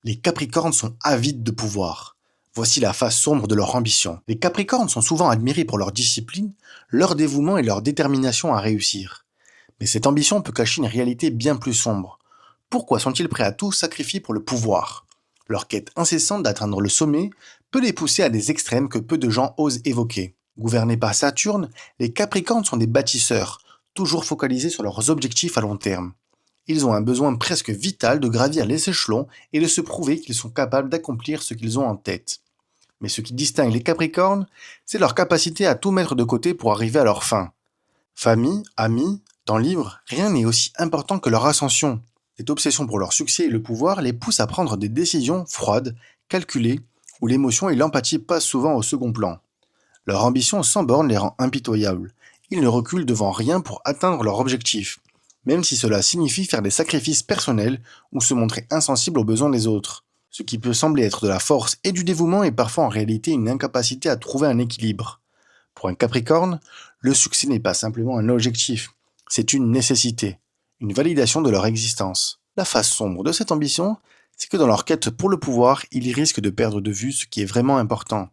Les Capricornes sont avides de pouvoir. Voici la face sombre de leur ambition. Les Capricornes sont souvent admirés pour leur discipline, leur dévouement et leur détermination à réussir. Mais cette ambition peut cacher une réalité bien plus sombre. Pourquoi sont-ils prêts à tout sacrifier pour le pouvoir? Leur quête incessante d'atteindre le sommet peut les pousser à des extrêmes que peu de gens osent évoquer. Gouvernés par Saturne, les Capricornes sont des bâtisseurs, toujours focalisés sur leurs objectifs à long terme. Ils ont un besoin presque vital de gravir les échelons et de se prouver qu'ils sont capables d'accomplir ce qu'ils ont en tête. Mais ce qui distingue les Capricornes, c'est leur capacité à tout mettre de côté pour arriver à leur fin. Famille, amis, temps libre, rien n'est aussi important que leur ascension. Cette obsession pour leur succès et le pouvoir les pousse à prendre des décisions froides, calculées, où l'émotion et l'empathie passent souvent au second plan. Leur ambition sans borne les rend impitoyables. Ils ne reculent devant rien pour atteindre leur objectif, même si cela signifie faire des sacrifices personnels ou se montrer insensible aux besoins des autres. Ce qui peut sembler être de la force et du dévouement est parfois en réalité une incapacité à trouver un équilibre. Pour un Capricorne, le succès n'est pas simplement un objectif, c'est une nécessité, une validation de leur existence. La face sombre de cette ambition, c'est que dans leur quête pour le pouvoir, ils risquent de perdre de vue ce qui est vraiment important.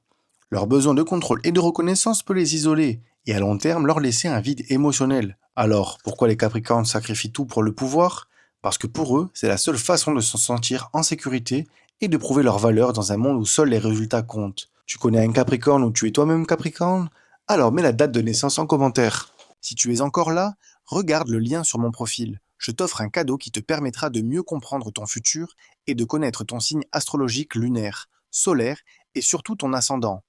Leur besoin de contrôle et de reconnaissance peut les isoler, et à long terme leur laisser un vide émotionnel. Alors, pourquoi les Capricornes sacrifient tout pour le pouvoir? Parce que pour eux, c'est la seule façon de se sentir en sécurité et de prouver leur valeur dans un monde où seuls les résultats comptent. Tu connais un Capricorne ou tu es toi-même Capricorne? Alors mets la date de naissance en commentaire. Si tu es encore là, regarde le lien sur mon profil. Je t'offre un cadeau qui te permettra de mieux comprendre ton futur et de connaître ton signe astrologique lunaire, solaire et surtout ton ascendant.